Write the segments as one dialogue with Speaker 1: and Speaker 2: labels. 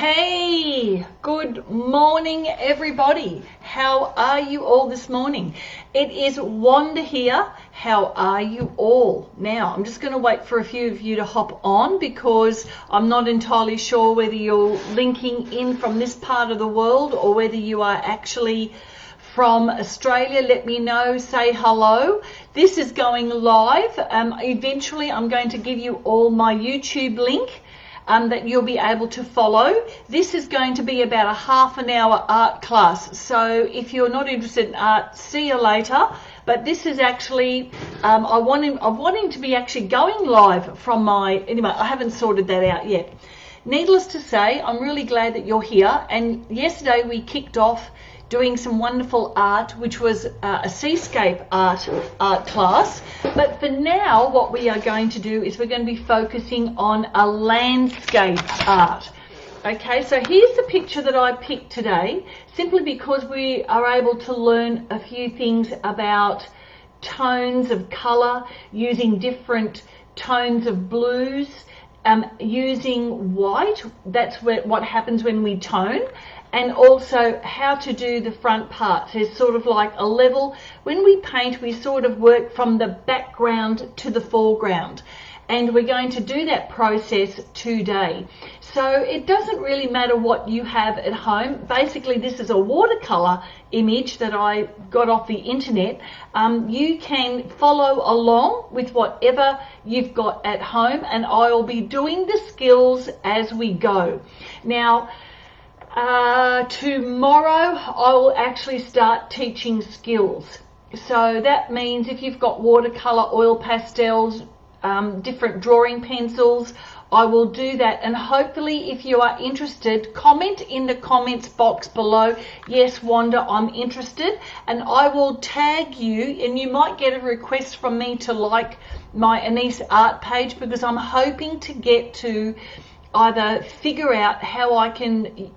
Speaker 1: Hey, good morning everybody. How are you all this morning? It is Wanda here. How are you all? Now, I'm just going to wait for a few of you to hop on because I'm not entirely sure whether you're linking in from this part of the world or whether you are actually from Australia. Let me know, say hello. This is going live. Eventually I'm going to give you all my YouTube link that you'll be able to follow. This is going to be about a half an hour art class. So if you're not interested in art, see you later. But this is actually, I'm wanting to be actually going live from anyway, I haven't sorted that out yet. Needless to say, I'm really glad that you're here. And yesterday we kicked off doing some wonderful art, which was a seascape art class. But for now, what we are going to do is we're going to be focusing on a landscape art. Okay, so here's the picture that I picked today, simply because we are able to learn a few things about tones of color, using different tones of blues, using white. That's what happens when we tone. And also how to do the front parts. There's sort of like a level. When we paint, we sort of work from the background to the foreground. And we're going to do that process today. So it doesn't really matter what you have at home. Basically, this is a watercolor image that I got off the internet. You can follow along with whatever you've got at home, and I'll be doing the skills as we go. Now, tomorrow I will actually start teaching skills. So that means if you've got watercolor, oil pastels, different drawing pencils, I will do that. And hopefully, if you are interested, comment in the comments box below, yes Wanda, I'm interested, and I will tag you, and you might get a request from me to like my Anise art page, because I'm hoping to get to either figure out how I can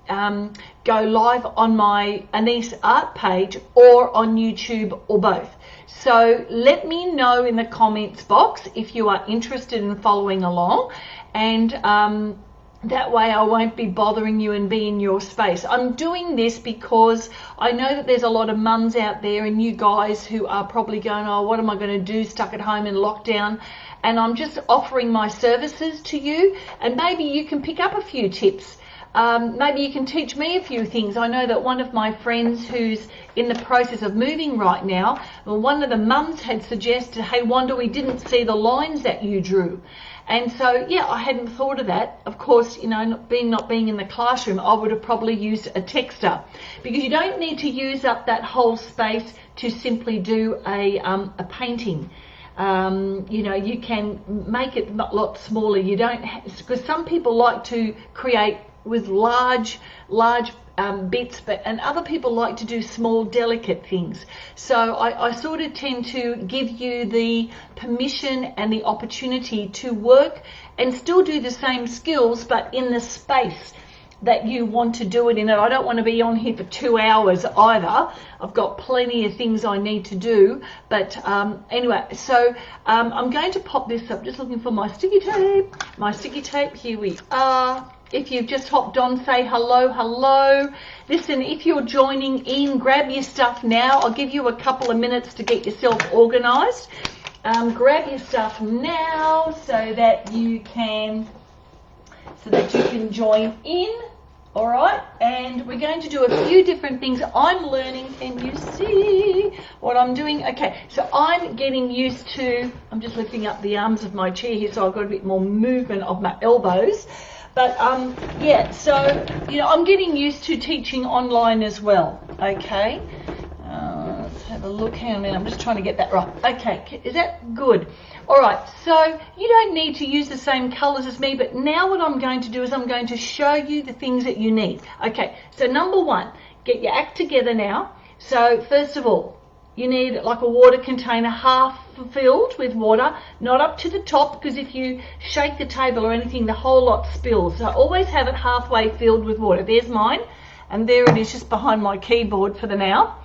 Speaker 1: go live on my Anise art page or on YouTube, or both. So let me know in the comments box if you are interested in following along, and that way I won't be bothering you and be in your space. I'm doing this because I know that there's a lot of mums out there and you guys who are probably going, oh, what am I going to do stuck at home in lockdown? And I'm just offering my services to you, and maybe you can pick up a few tips. Maybe you can teach me a few things. I know that one of my friends who's in the process of moving right now, one of the mums had suggested, hey Wanda, we didn't see the lines that you drew. And so, yeah, I hadn't thought of that. Of course, you know, not being in the classroom, I would have probably used a texter, because you don't need to use up that whole space to simply do a painting. You know, you can make it a lot smaller. You don't, because some people like to create with large bits, and other people like to do small, delicate things. So I sort of tend to give you the permission and the opportunity to work and still do the same skills, but in the space that you want to do it in. I don't want to be on here for 2 hours either. I've got plenty of things I need to do. But anyway, so I'm going to pop this up. Just looking for my sticky tape. My sticky tape, here we are. If you've just hopped on, say hello, hello. Listen, if you're joining in, grab your stuff now. I'll give you a couple of minutes to get yourself organized. Grab your stuff now so that you can join in. All right, and we're going to do a few different things. I'm learning. Can you see what I'm doing? Okay, so I'm getting used to, I'm just lifting up the arms of my chair here so I've got a bit more movement of my elbows. But yeah, so, you know, I'm getting used to teaching online as well. Okay, let's have a look. Hang on a minute, I'm just trying to get that right. Okay, is that good? All right, so you don't need to use the same colors as me, but now what I'm going to do is I'm going to show you the things that you need. Okay, so number one, get your act together now. So first of all, you need like a water container half filled with water, not up to the top, because if you shake the table or anything, the whole lot spills. So always have it halfway filled with water. There's mine, and there it is just behind my keyboard for the now.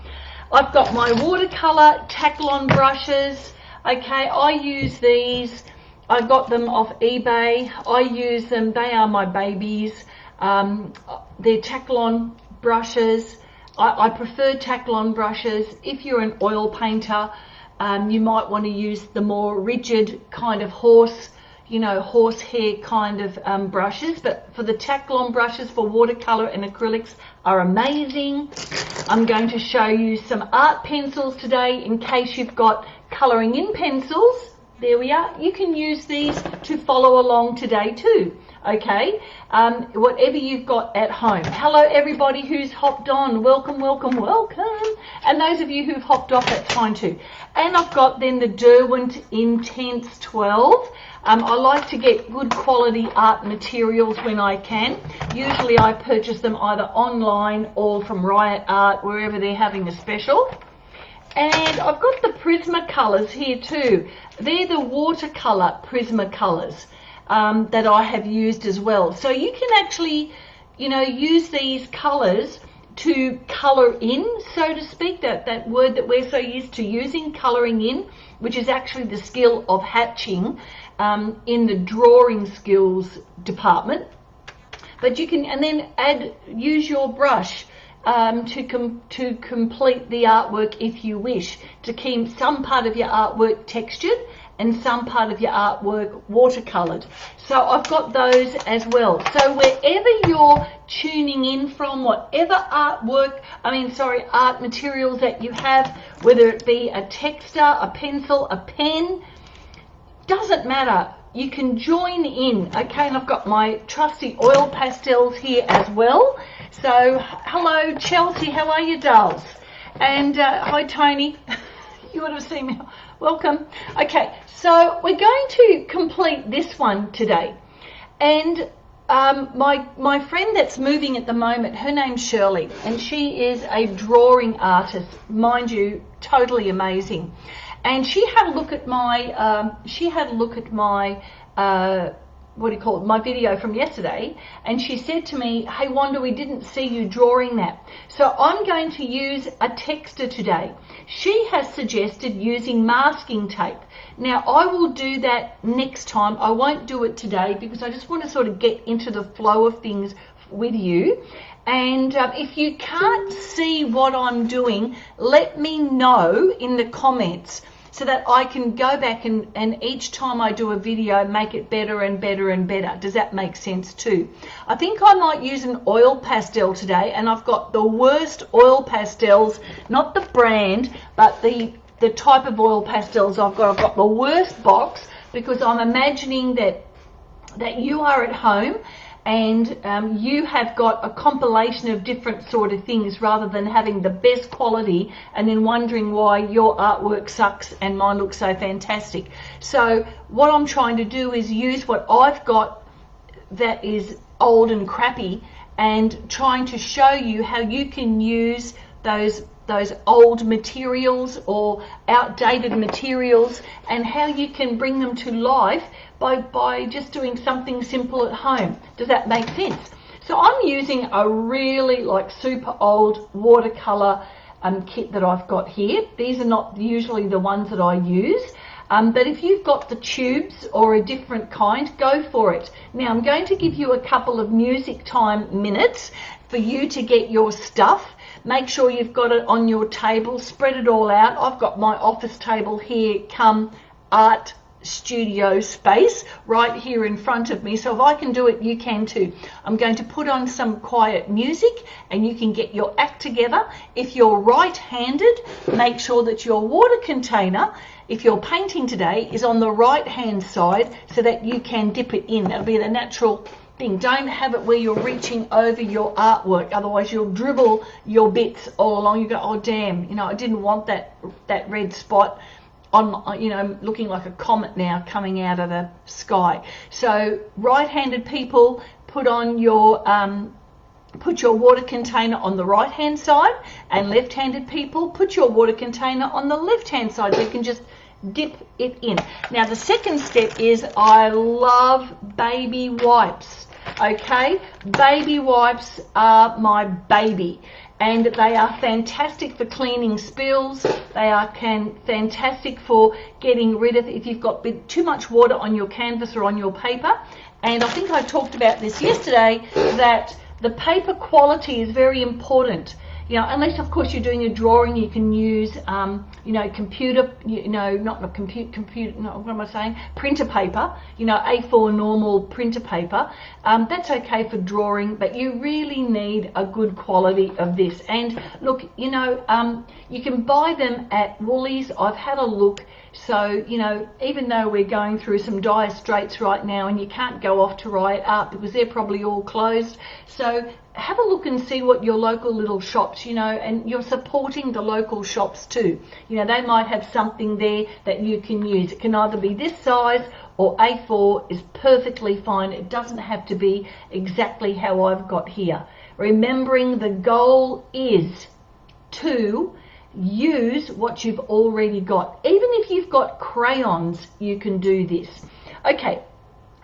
Speaker 1: I've got my watercolor Taklon brushes. Okay, I use these. I got them off eBay. I use them. They are my babies. They're Taklon brushes. I prefer Taklon brushes. If you're an oil painter, you might want to use the more rigid kind of horsehair kind of brushes, but for the Taklon brushes for watercolor and acrylics are amazing. I'm going to show you some art pencils today in case you've got coloring in pencils. There we are. You can use these to follow along today too. Okay, whatever you've got at home. Hello everybody who's hopped on, welcome, welcome, welcome. And those of you who've hopped off, that's fine too. And I've got then the Derwent Intense 12. I like to get good quality art materials when I can. Usually I purchase them either online or from Riot Art, wherever they're having a special. And I've got the Prismacolors here too. They're the watercolor Prismacolors that I have used as well. So you can actually, use these colors to color in, so to speak, that word that we're so used to using, coloring in, which is actually the skill of hatching in the drawing skills department. But you can, and then use your brush to complete the artwork if you wish, to keep some part of your artwork textured and some part of your artwork watercolored. So I've got those as well. So wherever you're tuning in from, whatever art materials that you have, whether it be a texture, a pencil, a pen, doesn't matter. You can join in, okay? And I've got my trusty oil pastels here as well. So hello Chelsea, how are you, dolls? And hi Tony, you would have seen me. Welcome. Okay, so we're going to complete this one today. And my friend that's moving at the moment, her name's Shirley, and she is a drawing artist, mind you, totally amazing. And she had a look at my my video from yesterday, and she said to me, hey Wanda, we didn't see you drawing that. So I'm going to use a texture today. She has suggested using masking tape. Now I will do that next time. I won't do it today because I just want to sort of get into the flow of things with you. And if you can't see what I'm doing, let me know in the comments, so that I can go back and each time I do a video make it better and better and better. Does that make sense too? I think I might use an oil pastel today, and I've got the worst oil pastels, not the brand, but the type of oil pastels I've got. I've got the worst box because I'm imagining that you are at home and you have got a compilation of different sort of things rather than having the best quality and then wondering why your artwork sucks and mine looks so fantastic. So what I'm trying to do is use what I've got that is old and crappy and trying to show you how you can use those old materials or outdated materials and how you can bring them to life by just doing something simple at home. Does that make sense? So I'm using a really super old watercolor kit that I've got here. These are not usually the ones that I use, but if you've got the tubes or a different kind, go for it. Now I'm going to give you a couple of music time minutes for you to get your stuff. Make sure you've got it on your table, spread it all out. I've got my office table here, come art studio space right here in front of me, so if I can do it, you can too. I'm going to put on some quiet music and you can get your act together. If you're right-handed, make sure that your water container, if you're painting today, is on the right-hand side so that you can dip it in. That'll be the natural thing. Don't have it where you're reaching over your artwork, otherwise you'll dribble your bits all along. You go, oh damn, I didn't want that red spot on, looking like a comet now coming out of the sky. So right-handed people, put your water container on the right-hand side, and left-handed people, put your water container on the left-hand side so you can just dip it in. Now the second step is I love baby wipes. Okay, baby wipes are my baby. And they are fantastic for cleaning spills. They are fantastic for getting rid of if you've got too much water on your canvas or on your paper. And I think I talked about this yesterday, that the paper quality is very important. You know, unless of course you're doing a drawing, you can use, you know, computer, you know, not a computer, no, what am I saying? Printer paper, you know, A4 normal printer paper. That's okay for drawing, but you really need a good quality of this. And look, you know, you can buy them at Woolies. I've had a look. So, you know, even though we're going through some dire straits right now and you can't go off to Riot Art because they're probably all closed. So have a look and see what your local little shops, you know, and you're supporting the local shops too. You know, they might have something there that you can use. It can either be this size or A4 is perfectly fine. It doesn't have to be exactly how I've got here. Remembering the goal is to use what you've already got. Even if you've got crayons, you can do this. Okay,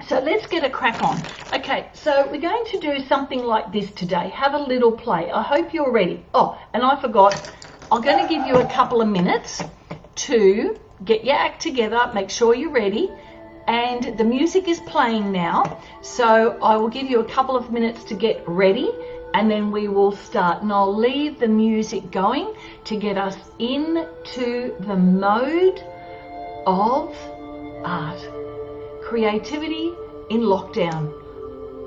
Speaker 1: so let's get a crack on. Okay, so we're going to do something like this today. Have a little play. I hope you're ready. Oh, and I forgot, I'm going to give you a couple of minutes to get your act together, make sure you're ready, and the music is playing now. So I will give you a couple of minutes to get ready, and then we will start. And I'll leave the music going to get us into the mode of art. Creativity in lockdown.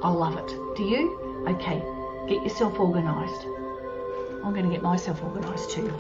Speaker 1: I love it. Do you? Okay, get yourself organised. I'm going to get myself organised too.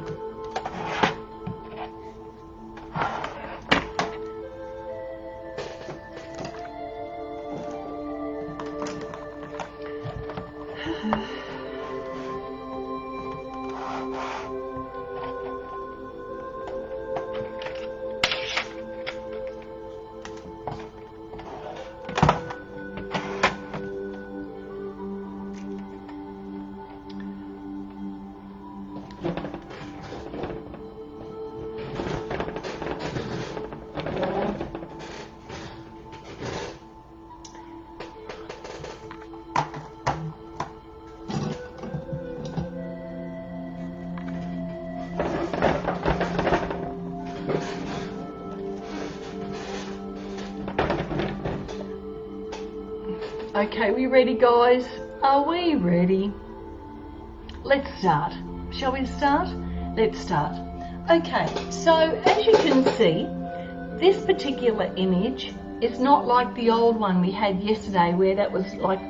Speaker 1: Okay, we ready, guys? Are we ready? Let's start. Shall we start? Let's start. Okay, so as you can see, this particular image is not like the old one we had yesterday where that was like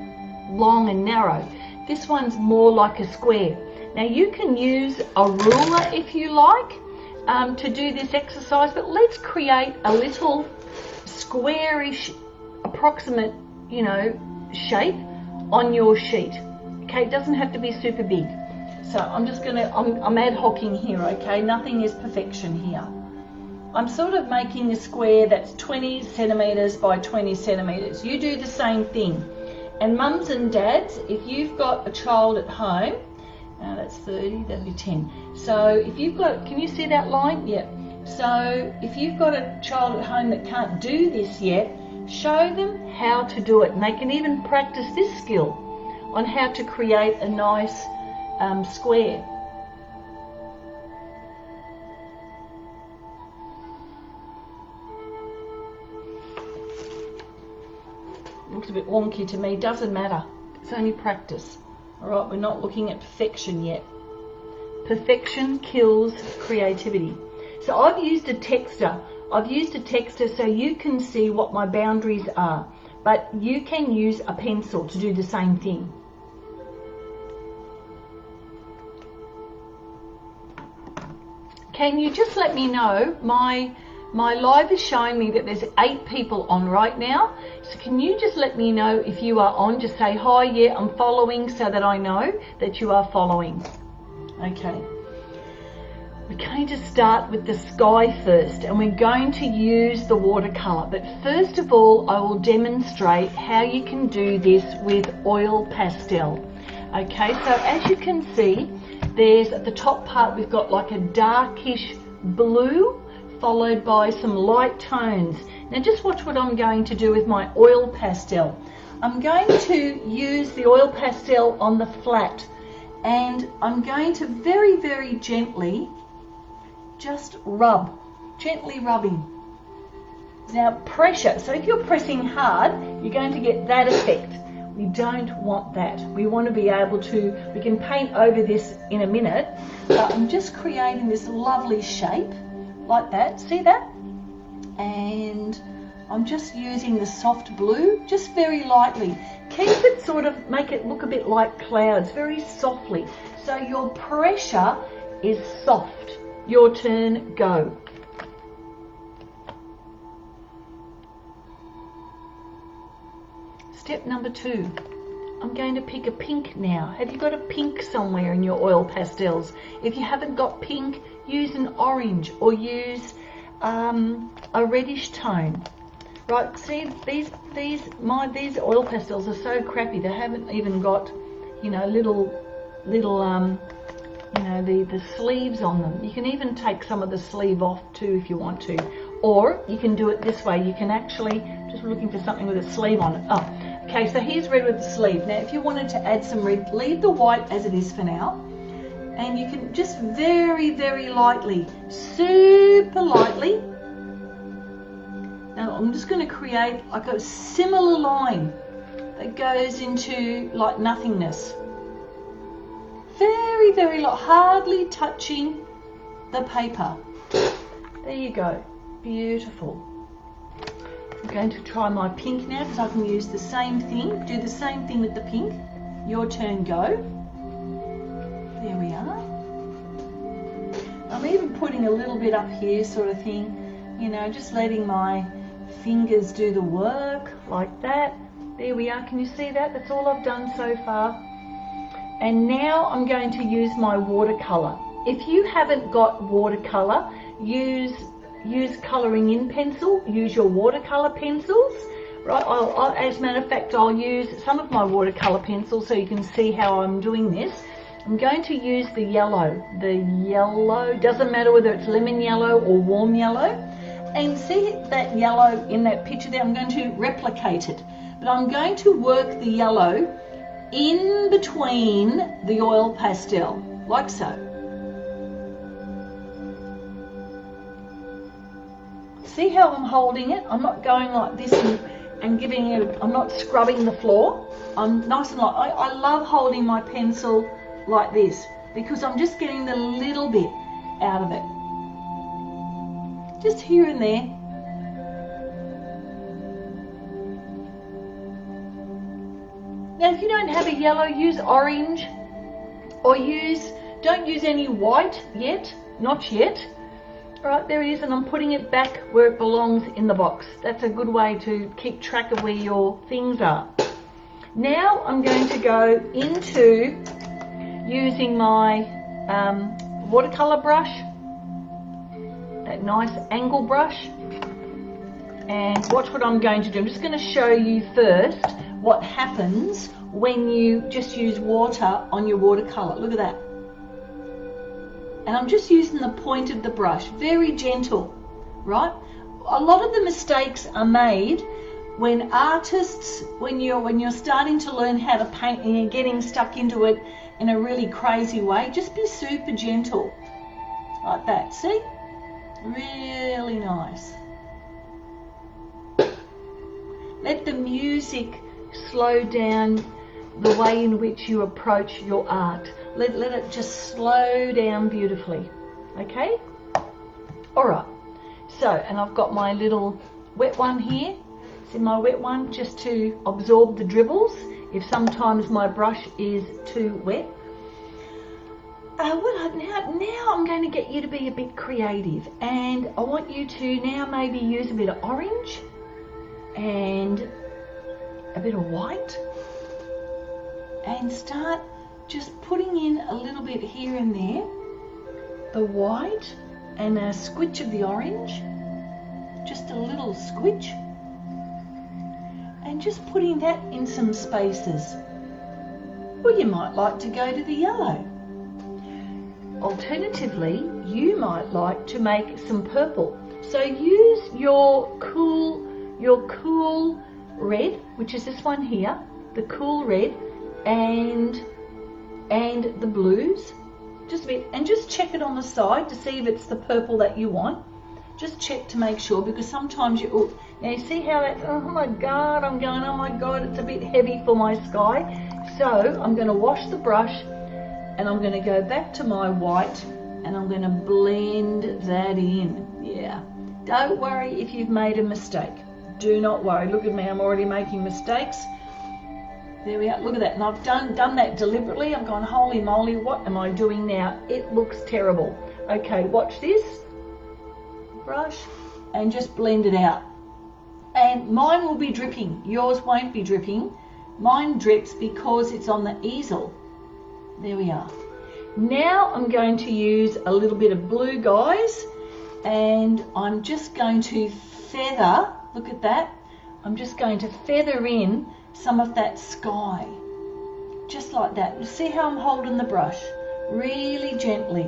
Speaker 1: long and narrow. This one's more like a square. Now you can use a ruler if you like to do this exercise, but let's create a little squarish approximate, you know, shape on your sheet. Okay, it doesn't have to be super big. So I'm just gonna, I'm ad hocing here, okay? Nothing is perfection here. I'm sort of making a square that's 20 centimeters by 20 centimeters. You do the same thing. And mums and dads, if you've got a child at home, that's 30, that'll be 10. So if you've got, can you see that line? Yeah. So if you've got a child at home that can't do this yet, show them how to do it, and they can even practice this skill on how to create a nice square. Looks a bit wonky to me, doesn't matter, it's only practice. Alright, we're not looking at perfection yet. Perfection kills creativity. So I've used a texter. I've used a texter so you can see what my boundaries are, but you can use a pencil to do the same thing. Can you just let me know, my live is showing me that there's 8 people on right now, so can you just let me know if you are on? Just say hi, yeah, I'm following, so that I know that you are following. Okay. We're going to start with the sky first, and we're going to use the watercolour. But first of all, I will demonstrate how you can do this with oil pastel. Okay, so as you can see, there's at the top part, we've got like a darkish blue, followed by some light tones. Now just watch what I'm going to do with my oil pastel. I'm going to use the oil pastel on the flat, and I'm going to very, very gently just rub, gently rubbing. Now pressure, so if you're pressing hard, you're going to get that effect. We don't want that. We want to be able to, we can paint over this in a minute, but I'm just creating this lovely shape like that, see that? And I'm just using the soft blue, just very lightly. Keep it sort of, make it look a bit like clouds, very softly. So your pressure is soft. Your turn, go. Step number 2, I'm going to pick a pink now. Have you got a pink somewhere in your oil pastels? If you haven't got pink, use an orange or use a reddish tone. Right, see, these oil pastels are so crappy. They haven't even got, you know, little you know, the sleeves on them. You can even take some of the sleeve off too if you want to. Or you can do it this way. You can actually, just looking for something with a sleeve on it. Oh, okay, so here's red with the sleeve. Now, if you wanted to add some red, leave the white as it is for now. And you can just very, very lightly, super lightly. Now, I'm just going to create like a similar line that goes into like nothingness. Very, very light, hardly touching the paper. There you go. Beautiful. I'm going to try my pink now because I can use the same thing, do the same thing with the pink. Your turn, go. There we are. I'm even putting a little bit up here sort of thing, you know, just letting my fingers do the work like that. There we are. Can you see that? That's all I've done so far. And now I'm going to use my watercolor. If you haven't got watercolor, use colouring in pencil, use your watercolor pencils, right? As a matter of fact, I'll use some of my watercolor pencils so you can see how I'm doing this. I'm going to use the yellow. The yellow, doesn't matter whether it's lemon yellow or warm yellow. And see that yellow in that picture there? I'm going to replicate it. But I'm going to work the yellow in between the oil pastel, like so. See how I'm holding it? I'm not going like this and giving it, I'm not scrubbing the floor. I'm nice and light. I love holding my pencil like this because I'm just getting the little bit out of it. Just here and there. Now if you don't have a yellow, use orange or don't use any white yet, not yet. Alright, there it is, and I'm putting it back where it belongs in the box. That's a good way to keep track of where your things are. Now I'm going to go into using my watercolor brush, that nice angle brush, and watch what I'm going to do. I'm just going to show you first what happens when you just use water on your watercolor. Look at that. And I'm just using the point of the brush, very gentle, right? A lot of the mistakes are made when artists, when you're starting to learn how to paint and you're getting stuck into it in a really crazy way. Just be super gentle, like that. See? Really nice. Let the music slow down the way in which you approach your art. Let it just slow down beautifully, okay? All right, so, and I've got my little wet one here. See my wet one, just to absorb the dribbles if sometimes my brush is too wet. Now I'm going to get you to be a bit creative, and I want you to now maybe use a bit of orange and a bit of white and start just putting in a little bit here and there, the white and a squitch of the orange, just a little squitch, and just putting that in some spaces. Or you might like to go to the yellow. Alternatively, you might like to make some purple. So use your cool red, which is this one here, the cool red, and the blues, just a bit, and just check it on the side to see if it's the purple that you want. Just check to make sure, because sometimes you, now you see how that's, oh my God, I'm going, oh my God, it's a bit heavy for my sky. So I'm going to wash the brush and I'm going to go back to my white and I'm going to blend that in. Yeah, don't worry if you've made a mistake. Do not worry. Look at me, I'm already making mistakes. There we are, look at that. And I've done that deliberately. I'm going, holy moly, what am I doing now? It looks terrible. Okay, watch this. Brush and just blend it out. And mine will be dripping. Yours won't be dripping. Mine drips because it's on the easel. There we are. Now I'm going to use a little bit of blue, guys, and I'm just going to feather, look at that, I'm just going to feather in some of that sky, just like that. See how I'm holding the brush? Really gently,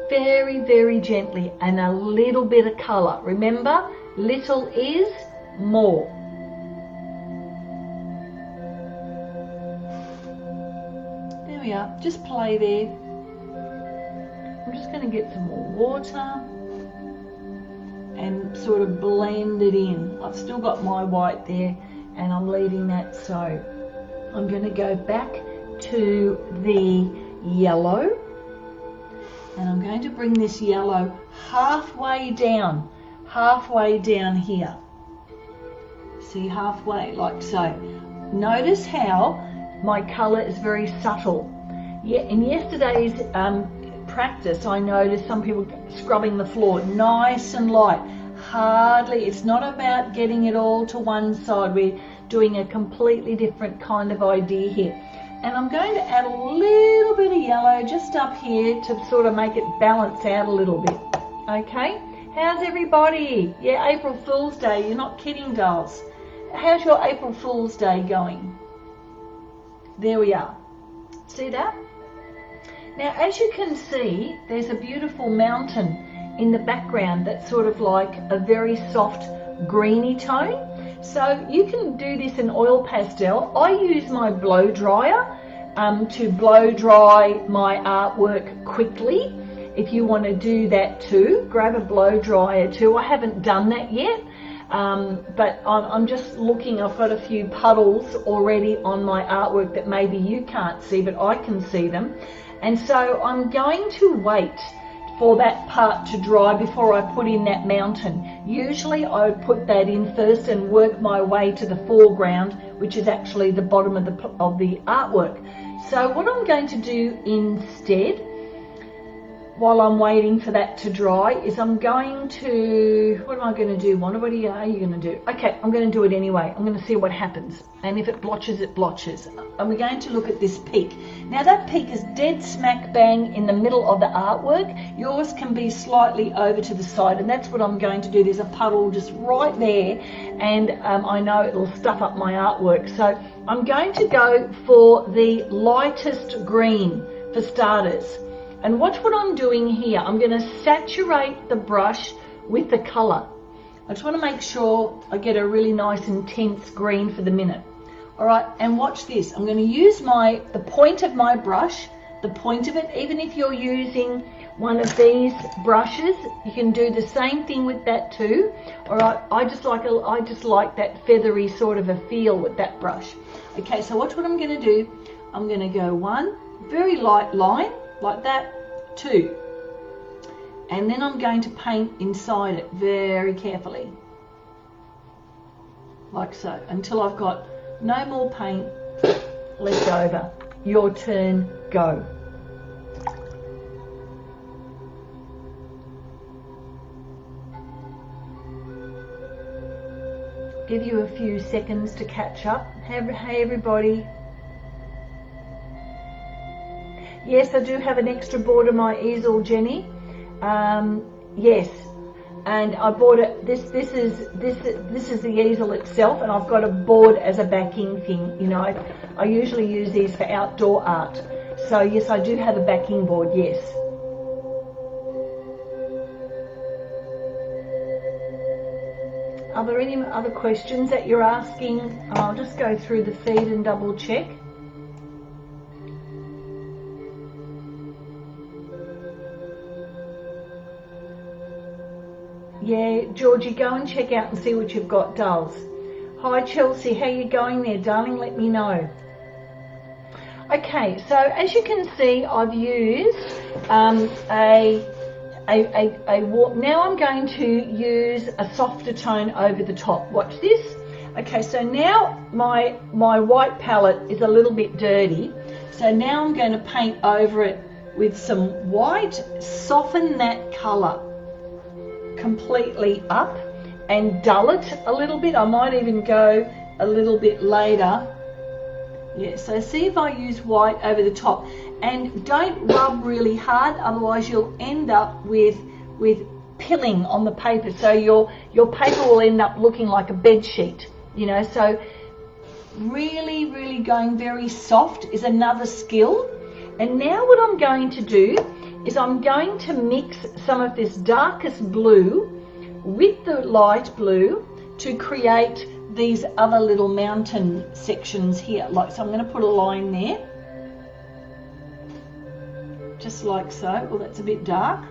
Speaker 1: very, very gently, and a little bit of colour. Remember, little is more. There we are, just play there. I'm just going to get some more water and sort of blend it in. I've still got my white there and I'm leaving that, so I'm going to go back to the yellow and I'm going to bring this yellow halfway down here. See, halfway, like so. Notice how my colour is very subtle. Yeah, in yesterday's practice, I noticed some people scrubbing the floor nice and light. Hardly, it's not about getting it all to one side. We're doing a completely different kind of idea here. And I'm going to add a little bit of yellow just up here to sort of make it balance out a little bit. Okay, how's everybody? Yeah, April Fool's Day, you're not kidding, dolls. How's your April Fool's Day going? There we are. See that? Now, as you can see, there's a beautiful mountain in the background that's sort of like a very soft greeny tone. So you can do this in oil pastel. I use my blow dryer to blow dry my artwork quickly. If you want to do that too, grab a blow dryer too. I haven't done that yet, but I'm just looking. I've got a few puddles already on my artwork that maybe you can't see, but I can see them. And so I'm going to wait for that part to dry before I put in that mountain. Usually I would put that in first and work my way to the foreground, which is actually the bottom of the artwork. So what I'm going to do instead, while I'm waiting for that to dry, is I'm going to, what am I going to do? What are you going to do? Okay, I'm going to do it anyway. I'm going to see what happens. And if it blotches, it blotches. And we're going to look at this peak. Now that peak is dead smack bang in the middle of the artwork. Yours can be slightly over to the side, and that's what I'm going to do. There's a puddle just right there, and I know it'll stuff up my artwork. So I'm going to go for the lightest green for starters. And watch what I'm doing here. I'm going to saturate the brush with the colour. I just want to make sure I get a really nice intense green for the minute. All right, and watch this. I'm going to use the point of my brush, the point of it. Even if you're using one of these brushes, you can do the same thing with that too. All right, I just like that feathery sort of a feel with that brush. Okay, so watch what I'm going to do. I'm going to go one very light line, like that, two. And then I'm going to paint inside it very carefully. Like so, until I've got no more paint left over. Your turn, go. Give you a few seconds to catch up. Hey everybody. Yes, I do have an extra board on my easel, Jenny. Yes, and I bought it. This is the easel itself, and I've got a board as a backing thing. You know, I usually use these for outdoor art. So yes, I do have a backing board. Yes. Are there any other questions that you're asking? I'll just go through the feed and double check. Yeah, Georgie, go and check out and see what you've got, dolls. Hi Chelsea, how you going there, darling? Let me know. Okay, so as you can see, I've used now I'm going to use a softer tone over the top. Watch this. Okay, so now my white palette is a little bit dirty. So now I'm going to paint over it with some white, soften that colour completely up and dull it a little bit. I might even go a little bit later. Yeah, so see if I use white over the top, and don't rub really hard, otherwise you'll end up with pilling on the paper. So your paper will end up looking like a bed sheet, you know. So really going very soft is another skill. And now what I'm going to do is I'm going to mix some of this darkest blue with the light blue to create these other little mountain sections here. Like, so I'm going to put a line there, just like so. Well, that's a bit dark.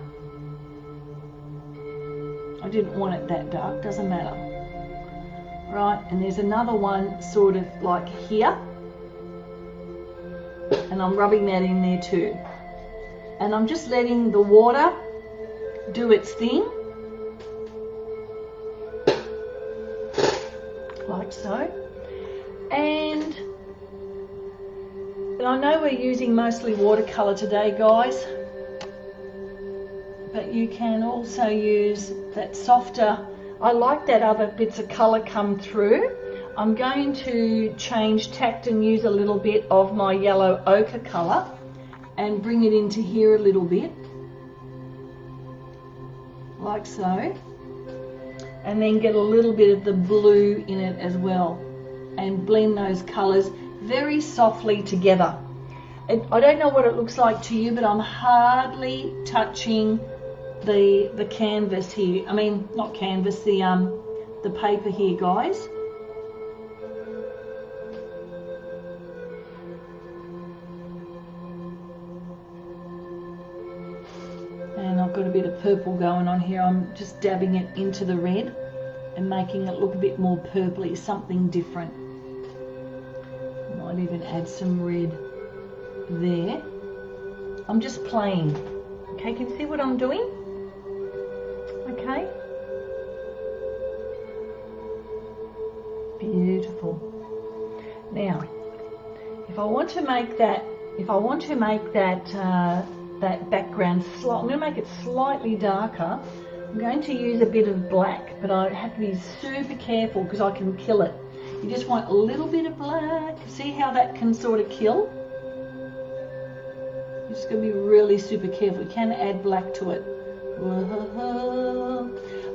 Speaker 1: I didn't want it that dark, doesn't matter. Right, and there's another one sort of like here, and I'm rubbing that in there too. And I'm just letting the water do its thing, like so. And I know we're using mostly watercolor today, guys, but you can also use that softer. I like that other bits of color come through. I'm going to change tact and use a little bit of my yellow ochre color and bring it into here a little bit, like so, and then get a little bit of the blue in it as well and blend those colors very softly together. I don't know what it looks like to you, but I'm hardly touching the canvas here. I mean, not canvas, the paper here, guys. And I've got a bit of purple going on here. I'm just dabbing it into the red and making it look a bit more purpley, something different. Might even add some red there. I'm just playing. Okay, can you see what I'm doing? Okay. Beautiful. Now, if I want to make that, that background slight, I'm going to make it slightly darker. I'm going to use a bit of black, but I have to be super careful because I can kill it. You just want a little bit of black. See how that can sort of kill? You're just going to be really super careful. You can add black to it.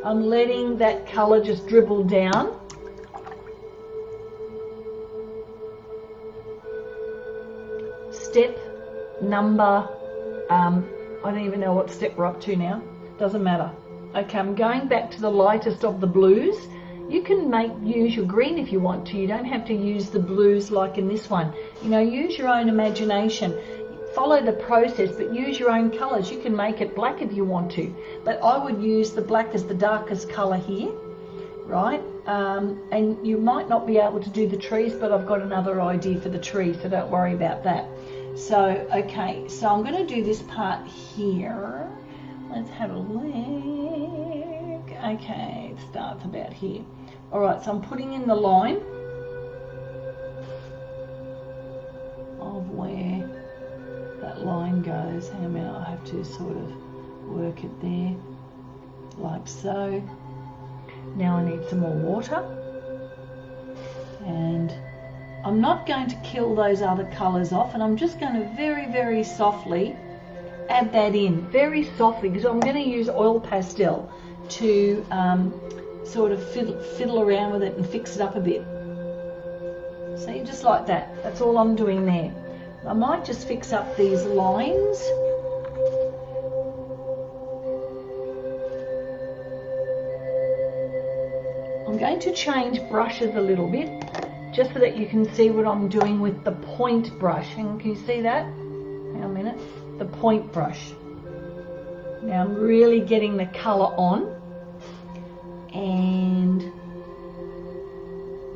Speaker 1: I'm letting that colour just dribble down. Step number, I don't even know what step we're up to now. Doesn't matter. Okay, I'm going back to the lightest of the blues. You can use your green if you want to. You don't have to use the blues like in this one. You know, use your own imagination. Follow the process, but use your own colours. You can make it black if you want to, but I would use the black as the darkest colour here, right? And you might not be able to do the trees, but I've got another idea for the trees, so don't worry about that. So, okay, so I'm going to do this part here. Let's have a look. Okay, it starts about here. All right, so I'm putting in the line of where that line goes. Hang on a minute, I have to sort of work it there, like so. Now I need some more water, and I'm not going to kill those other colours off, and I'm just going to very softly add that in, very softly, because I'm going to use oil pastel to sort of fiddle around with it and fix it up a bit. See, just like that. That's all I'm doing there. I might just fix up these lines. I'm going to change brushes a little bit, just so that you can see what I'm doing with the point brush. And can you see that? Hang on a minute. The point brush. Now I'm really getting the colour on. and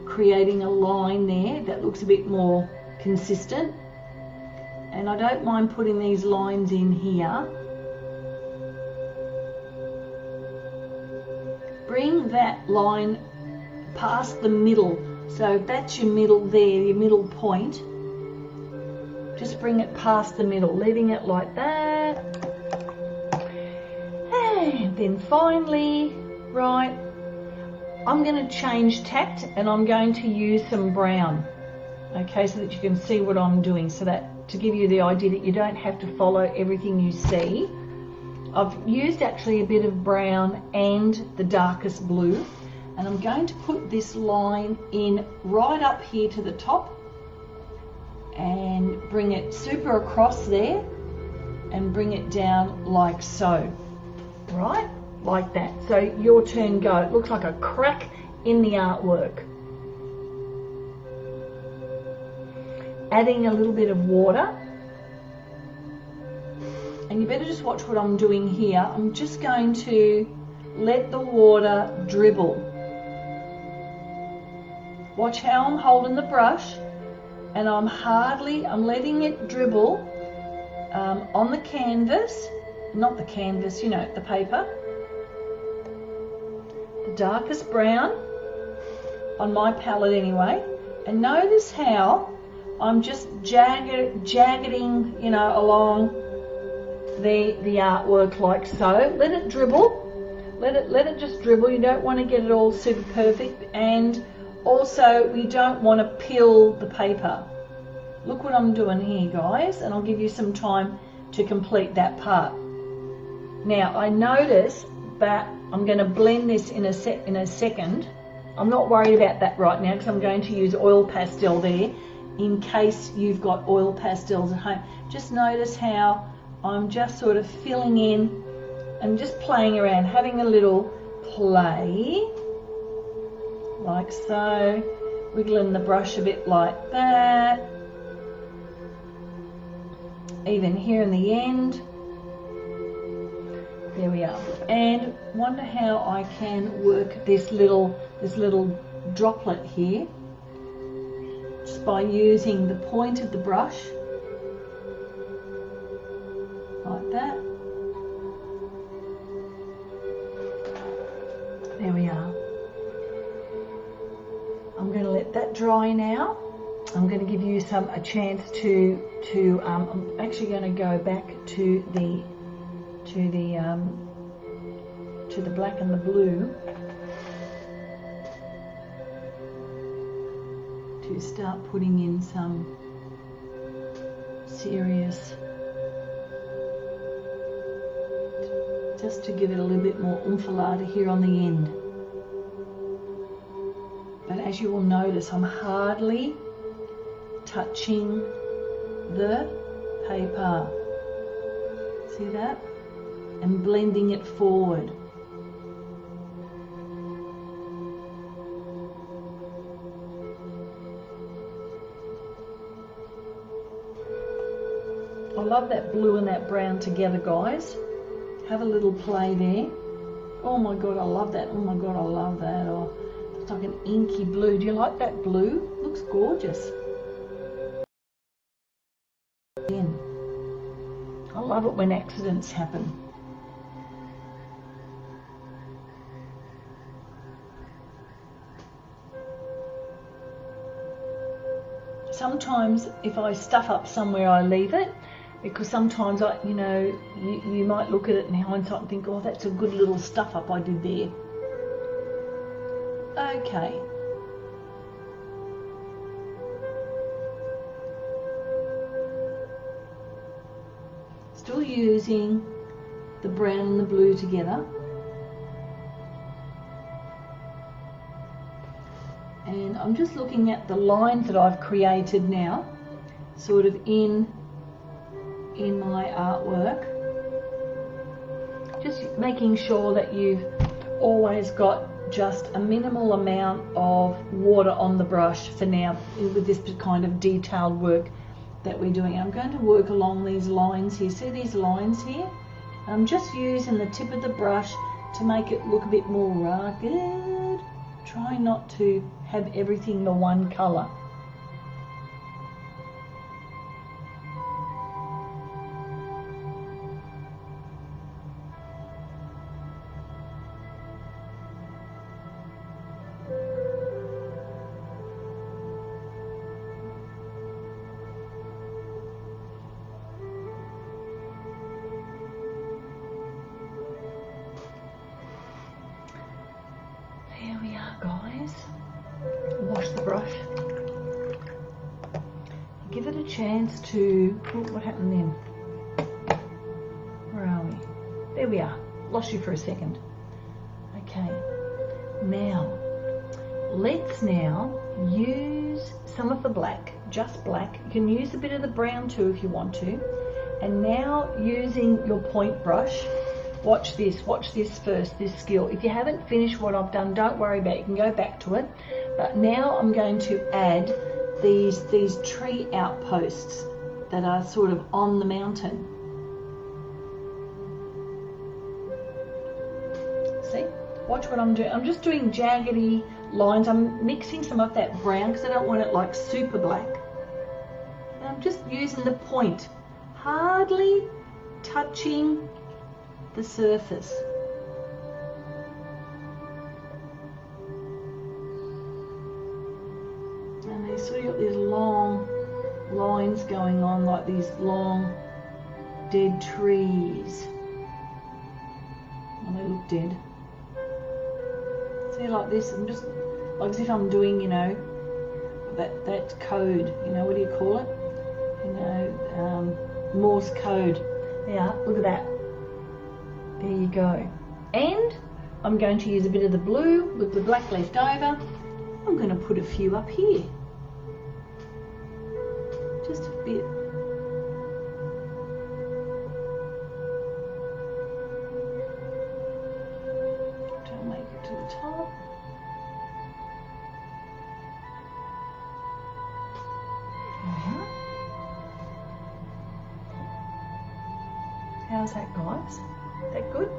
Speaker 1: creating a line there that looks a bit more consistent. And I don't mind putting these lines in here. Bring that line past the middle. So if that's your middle there, your middle point, just bring it past the middle, leaving it like that. And then finally, right, I'm going to change tact and I'm going to use some brown, okay, so that you can see what I'm doing, so that to give you the idea that you don't have to follow everything you see. I've used actually a bit of brown and the darkest blue, and I'm going to put this line in right up here to the top and bring it super across there and bring it down like so, right, like that. So your turn, go. It looks like a crack in the artwork. Adding a little bit of water, and you better just watch what I'm doing here. I'm just going to let the water dribble. Watch how I'm holding the brush, and I'm letting it dribble on the canvas, not the canvas, you know, the paper. The darkest brown on my palette anyway, and notice how I'm just jaggeding, you know, along the artwork like so. Let it dribble, let it just dribble. You don't want to get it all super perfect, and also we don't want to peel the paper. Look what I'm doing here, guys, and I'll give you some time to complete that part. Now I notice that I'm going to blend this in a second. I'm not worried about that right now because I'm going to use oil pastel there, in case you've got oil pastels at home. Just notice how I'm just sort of filling in and just playing around, having a little play, like so, wiggling the brush a bit like that, even here in the end. There we are. And wonder how I can work this little droplet here, just by using the point of the brush like that. There we are. I'm going to let that dry now. I'm going to give you a chance to I'm actually going to go back to the black and the blue to start putting in some serious, just to give it a little bit more oomphlada here on the end. But as you will notice, I'm hardly touching the paper. See that? And blending it forward. I love that blue and that brown together, guys. Have a little play there. Oh my God, I love that. Oh my God, I love that. Oh, it's like an inky blue. Do you like that blue? Looks gorgeous. I love it when accidents happen. Sometimes if I stuff up somewhere, I leave it, because sometimes you might look at it in hindsight and think, oh, that's a good little stuff up I did there. Okay. Still using the brown and the blue together. And I'm just looking at the lines that I've created now, sort of in my artwork. Just making sure that you've always got just a minimal amount of water on the brush for now with this kind of detailed work that we're doing. I'm going to work along these lines here. See these lines here? I'm just using the tip of the brush to make it look a bit more rugged. Try not to have everything the one colour. There we are, guys. Wash the brush. Give it a chance to... Oh, what happened then? Where are we? There we are. Lost you for a second. Okay. Now, let's now use some of the black, just black. You can use a bit of the brown too if you want to. And now using your point brush, watch this first, this skill. If you haven't finished what I've done, don't worry about it, you can go back to it. But now I'm going to add these tree outposts that are sort of on the mountain. See? Watch what I'm doing. I'm just doing jaggedy lines. I'm mixing some of that brown because I don't want it like super black. And I'm just using the point, hardly touching the surface. And you sort of got these long lines going on, like these long dead trees. Well, they look dead. See, like this, I'm just like as if I'm doing, you know, that code, you know, what do you call it? You know, Morse code. Yeah, look at that. There you go. And I'm going to use a bit of the blue with the black left over. I'm going to put a few up here. Just a bit. Don't make it to the top. There we are. How's that, guys? That good?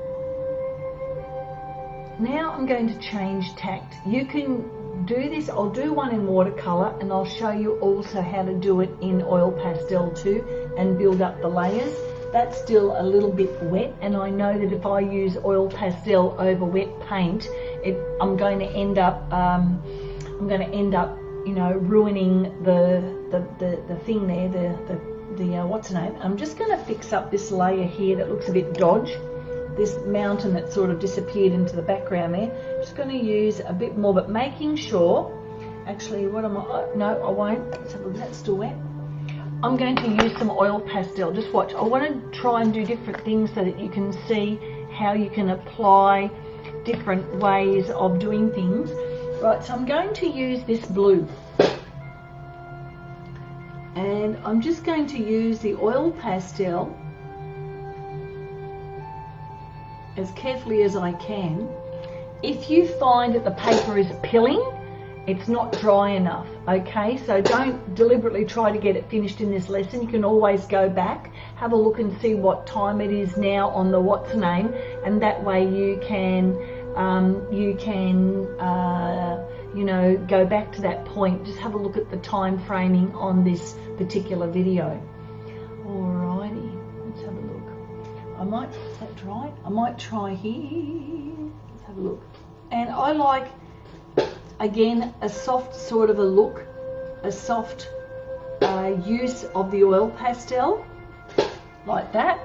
Speaker 1: Now I'm going to change tact. You can do this. I'll do one in watercolor and I'll show you also how to do it in oil pastel too and build up the layers. That's still a little bit wet, and I know that if I use oil pastel over wet paint, I'm going to end up you know, ruining the thing there, the what's the name. I'm just going to fix up this layer here that looks a bit dodge. This mountain that sort of disappeared into the background there. Just going to use a bit more, but making sure, actually, what am I, no, I won't. Let's have a look, that's still wet. I'm going to use some oil pastel. Just watch. I want to try and do different things so that you can see how you can apply different ways of doing things. Right, so I'm going to use this blue. And I'm just going to use the oil pastel as carefully as I can. If you find that the paper is pilling, it's not dry enough, okay? So don't deliberately try to get it finished in this lesson. You can always go back, have a look and see what time it is now on the what's name, and that way you can you know, go back to that point. Just have a look at the time framing on this particular video. Alrighty, let's have a look. Is that dry? I might try here. Let's have a look. And I like, again, a soft sort of a look, a soft use of the oil pastel, like that.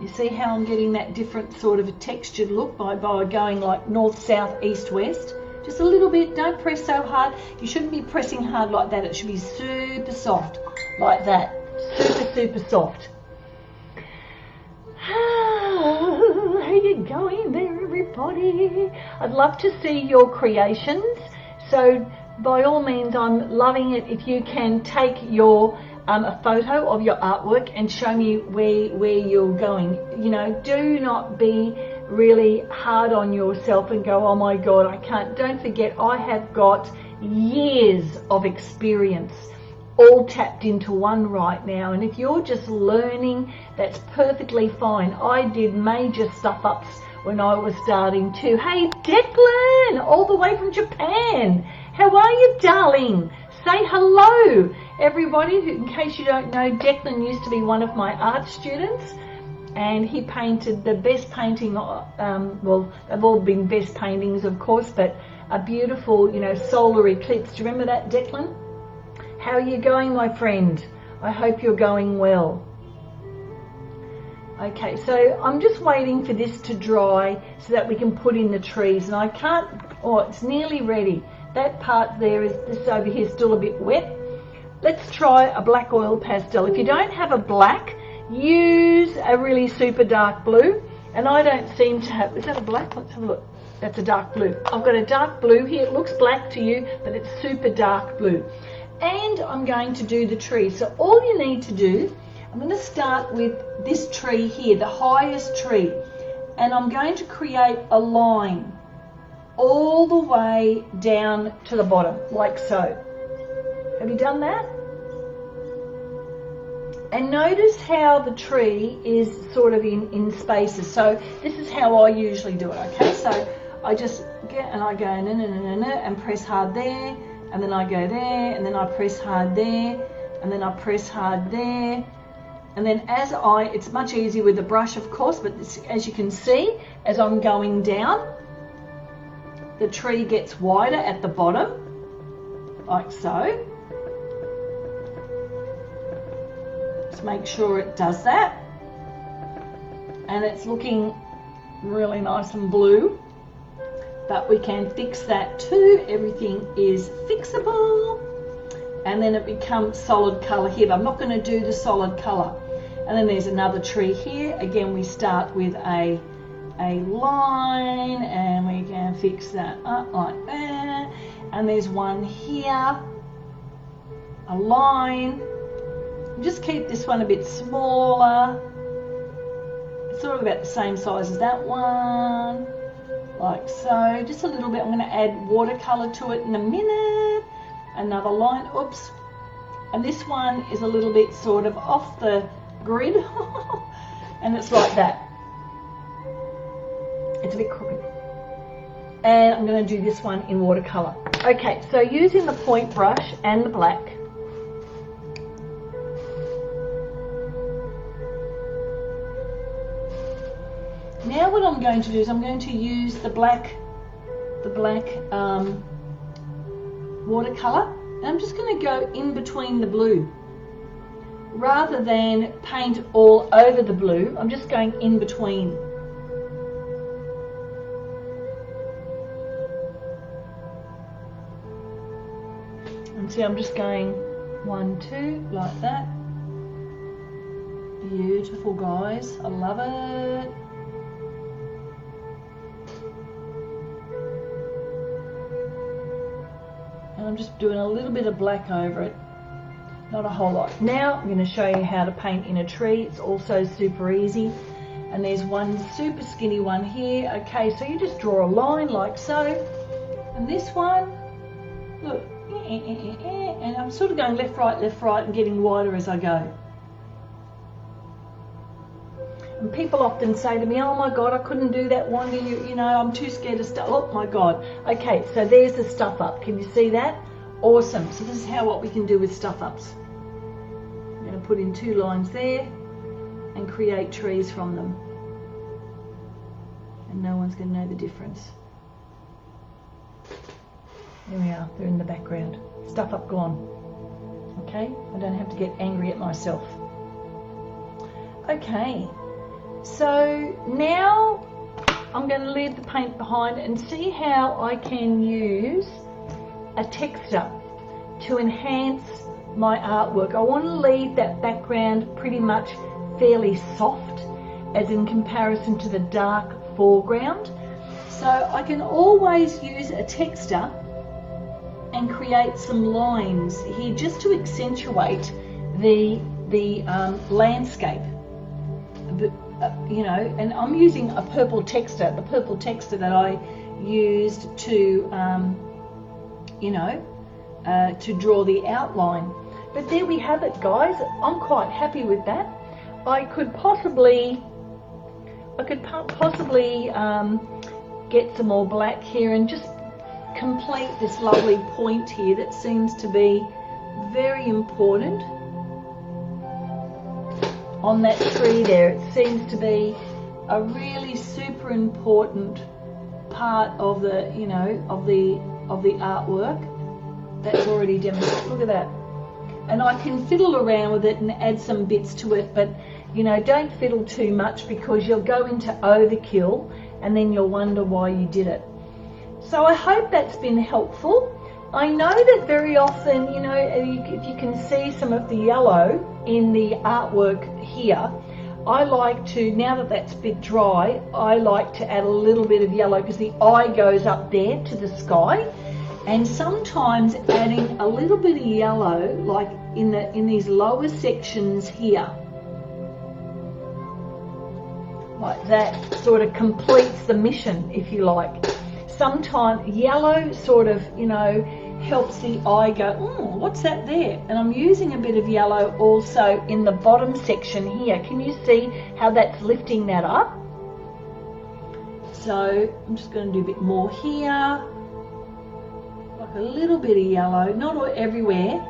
Speaker 1: You see how I'm getting that different sort of a textured look by going like north, south, east, west. Just a little bit, don't press so hard. You shouldn't be pressing hard like that. It should be super soft, like that. Super, super soft. How you going there, everybody? I'd love to see your creations. So by all means, I'm loving it if you can take your a photo of your artwork and show me where you're going. You know, do not be really hard on yourself and go, oh my God, I can't. Don't forget, I have got years of experience all tapped into one right now, and if you're just learning, that's perfectly fine. I did major stuff ups when I was starting too. Hey Declan, all the way from Japan. How are you, darling? Say hello, everybody. In case you don't know, Declan used to be one of my art students, and he painted the best painting, well, they've all been best paintings, of course, but a beautiful, you know, solar eclipse. Do you remember that, Declan? How are you going, my friend? I hope you're going well. Okay, so I'm just waiting for this to dry so that we can put in the trees, and I can't, oh, it's nearly ready. That part there is, this over here is still a bit wet. Let's try a black oil pastel. If you don't have a black, use a really super dark blue, and I don't seem to have, is that a black? Let's have a look. That's a dark blue. I've got a dark blue here. It looks black to you, but it's super dark blue. And I'm going to do the tree. So all you need to do, I'm going to start with this tree here, the highest tree, and I'm going to create a line all the way down to the bottom, like so. Have you done that? And notice how the tree is sort of in spaces. So this is how I usually do it, okay? So I just get, and I go and press hard there, and then I go there, and then I press hard there, and then I press hard there. And then as it's much easier with the brush, of course, but this, as you can see, as I'm going down, the tree gets wider at the bottom, like so. Just make sure it does that. And it's looking really nice and blue, but we can fix that too. Everything is fixable. And then it becomes solid color here, but I'm not going to do the solid color. And then there's another tree here. Again, we start with a line, and we can fix that up like that. And there's one here, a line. Just keep this one a bit smaller. It's sort of about the same size as that one, like so. Just a little bit. I'm going to add watercolor to it in a minute. Another line, oops. And this one is a little bit sort of off the grid, and it's like that. It's a bit crooked. And I'm going to do this one in watercolor. Okay, so using the point brush and the black, now what I'm going to do is I'm going to use the black watercolor, and I'm just going to go in between the blue. Rather than paint all over the blue, I'm just going in between. And see, I'm just going 1, 2, like that. Beautiful, guys. I love it. And I'm just doing a little bit of black over it. Not a whole lot. Now I'm going to show you how to paint in a tree. It's also super easy. And there's one super skinny one here. Okay, so you just draw a line like so. And this one, look, and I'm sort of going left, right, and getting wider as I go. And people often say to me, oh my God, I couldn't do that one. You know, I'm too scared to stuff. Oh my God. Okay, so there's the stuff up. Can you see that? Awesome. So this is what we can do with stuff ups. I'm going to put in 2 lines there and create trees from them. And no one's going to know the difference. There we are. They're in the background. Stuff up gone. Okay? I don't have to get angry at myself. Okay. So now I'm going to leave the paint behind and see how I can use a texture to enhance my artwork. I want to leave that background pretty much fairly soft, as in comparison to the dark foreground. So I can always use a texture and create some lines here just to accentuate the landscape. You know, and I'm using a purple texture, the purple texture that I used to to draw the outline. But there we have it, guys. I'm quite happy with that. I could possibly I could possibly get some more black here and just complete this lovely point here that seems to be very important on that tree there. It seems to be a really super important part of the, you know, of the artwork that's already demonstrated. Look at that. And I can fiddle around with it and add some bits to it, but you know, don't fiddle too much because you'll go into overkill and then you'll wonder why you did it. So I hope that's been helpful. I know that very often, you know, if you can see some of the yellow in the artwork here, I like to, now that that's a bit dry, I like to add a little bit of yellow because the eye goes up there to the sky. And sometimes adding a little bit of yellow, like in these lower sections here, like that, sort of completes the mission, if you like. Sometimes yellow sort of, you know, helps the eye go, oh, what's that there? And I'm using a bit of yellow also in the bottom section here. Can you see how that's lifting that up? So I'm just going to do a bit more here. Like a little bit of yellow, not everywhere.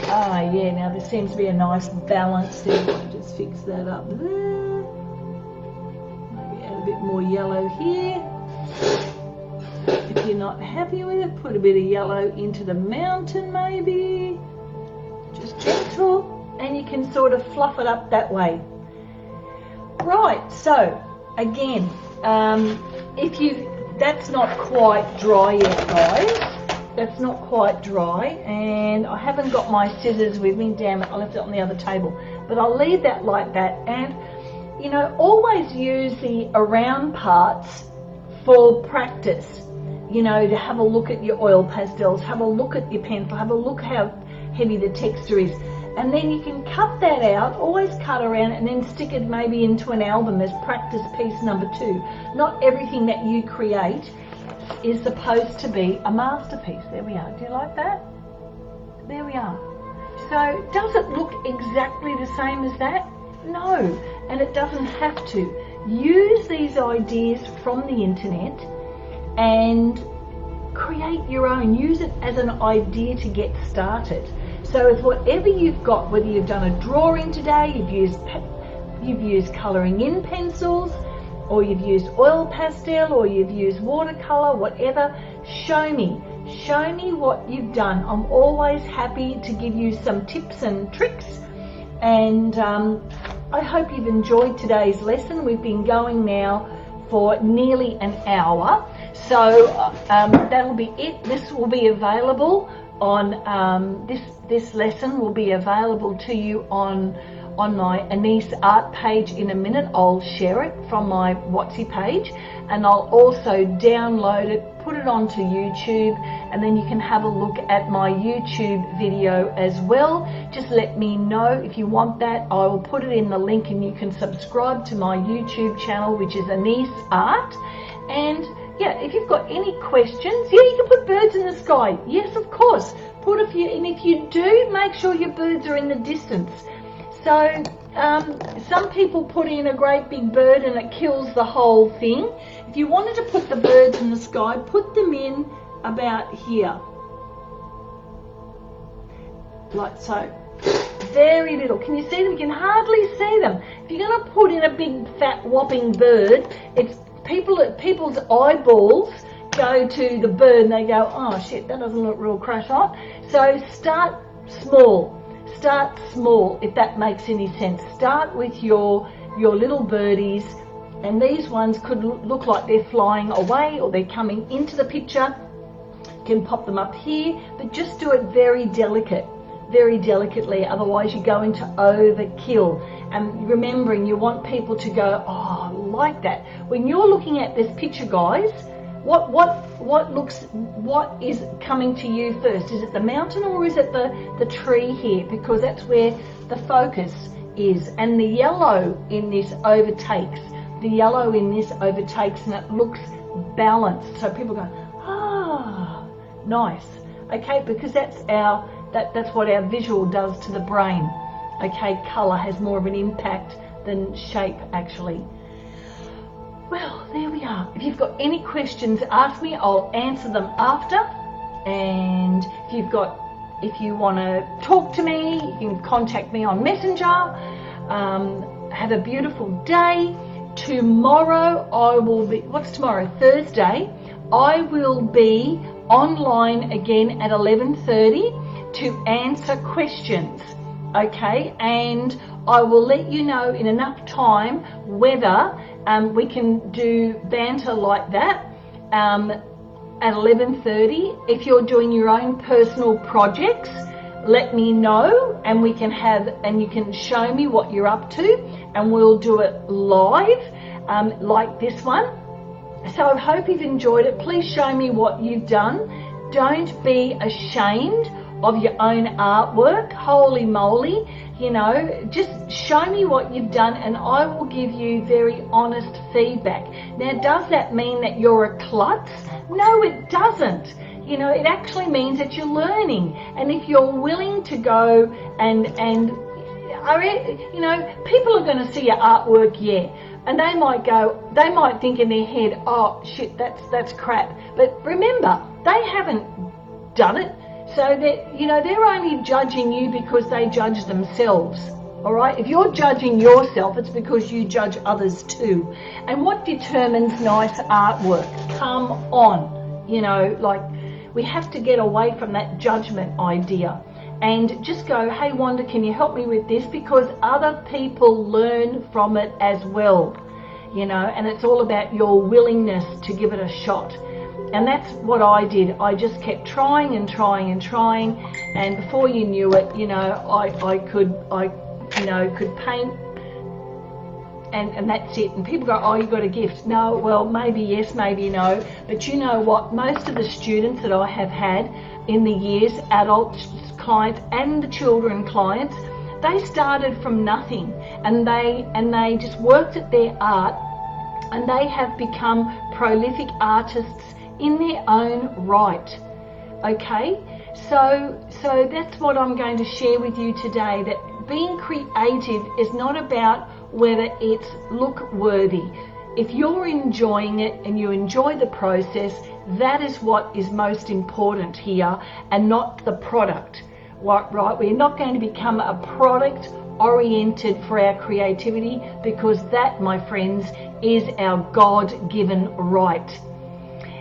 Speaker 1: Ah, yeah, now there seems to be a nice balance there. I'll just fix that up there. Maybe add a bit more yellow here. If you're not happy with it, put a bit of yellow into the mountain maybe. Just gentle, and you can sort of fluff it up that way. Right, so again, that's not quite dry yet, guys. That's not quite dry, and I haven't got my scissors with me. Damn it, I left it on the other table. But I'll leave that like that, and you know, always use the around parts for practice. You know, to have a look at your oil pastels, have a look at your pencil, have a look how heavy the texture is, and then you can cut that out, always cut around, and then stick it maybe into an album as practice piece number 2. Not everything that you create is supposed to be a masterpiece. There we are. Do you like that? There we are. So does it look exactly the same as that? No, and it doesn't have to. Use these ideas from the internet and create your own. Use it as an idea to get started. So with whatever you've got, whether you've done a drawing today, you've used colouring in pencils, or you've used oil pastel, or you've used watercolour, whatever, show me what you've done. I'm always happy to give you some tips and tricks, and I hope you've enjoyed today's lesson. We've been going now for nearly an hour, so that'll be it. This will be available on this lesson will be available to you on my Anise art page in a minute. I'll share it from my Whatsy page, and I'll also download it, put it onto YouTube, and then you can have a look at my YouTube video as well. Just let me know if you want that. I will put it in the link, and you can subscribe to my YouTube channel, which is Anise Art. And yeah, if you've got any questions, yeah, you can put birds in the sky. Yes, of course. Put a few, and if you do, make sure your birds are in the distance. So some people put in a great big bird and it kills the whole thing. If you wanted to put the birds in the sky, put them in about here. Like so. Very little. Can you see them? You can hardly see them. If you're going to put in a big fat whopping bird, it's people's eyeballs go to the bird and they go, oh shit, that doesn't look real crash on. So start small. Start small, if that makes any sense. Start with your little birdies, and these ones could look like they're flying away or they're coming into the picture. You can pop them up here, but just do it very delicately, otherwise you go into overkill. And remembering, you want people to go, oh, I like that. When you're looking at this picture, guys, what is coming to you first? Is it the mountain or is it the tree here? Because that's where the focus is. And the yellow in this overtakes. The yellow in this overtakes, and it looks balanced. So people go, ah, nice. Okay, because that's what our visual does to the brain. Okay, colour has more of an impact than shape actually. Well, there we are. If you've got any questions, ask me. I'll answer them after. And if you want to talk to me, you can contact me on Messenger. Have a beautiful day. Tomorrow I will be, what's tomorrow? Thursday. I will be online again at 11:30 to answer questions. Okay, and I will let you know in enough time whether we can do banter like that at 11:30. If you're doing your own personal projects, let me know, and we can and you can show me what you're up to, and we'll do it live like this one. So I hope you've enjoyed it. Please show me what you've done. Don't be ashamed of your own artwork. Holy moly, you know, just show me what you've done and I will give you very honest feedback. Now, does that mean that you're a klutz? No, it doesn't. You know, it actually means that you're learning. And if you're willing to go and you know, people are going to see your artwork, yeah, and they might think in their head, oh shit, that's crap. But remember, they haven't done it. So that, you know, they're only judging you because they judge themselves. All right, if you're judging yourself, it's because you judge others too. And what determines nice artwork? Come on, you know, like, we have to get away from that judgment idea and just go, hey Wanda, can you help me with this? Because other people learn from it as well, you know, and it's all about your willingness to give it a shot. And that's what I did. I just kept trying and trying and trying, and before you knew it, you know, I could paint, and that's it. And people go, oh, you got a gift. No, well, maybe yes, maybe no. But you know what? Most of the students that I have had in the years, adult clients and the children clients, they started from nothing, and they just worked at their art, and they have become prolific artists in their own right. Okay, so that's what I'm going to share with you today, that being creative is not about whether it's look worthy. If you're enjoying it and you enjoy the process, that is what is most important here, and not the product. Right? We're not going to become a product oriented for our creativity, because that, my friends, is our God-given right.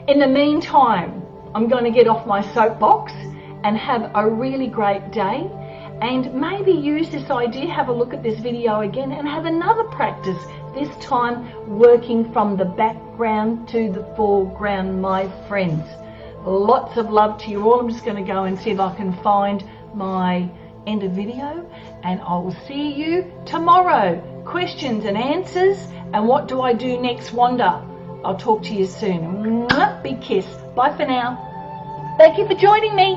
Speaker 1: In the meantime, I'm going to get off my soapbox and have a really great day, and maybe use this idea, have a look at this video again and have another practice, this time working from the background to the foreground, my friends. Lots of love to you all. I'm just going to go and see if I can find my end of video, and I will see you tomorrow. Questions and answers, and what do I do next, Wanda? I'll talk to you soon. Big kiss. Bye for now. Thank you for joining me.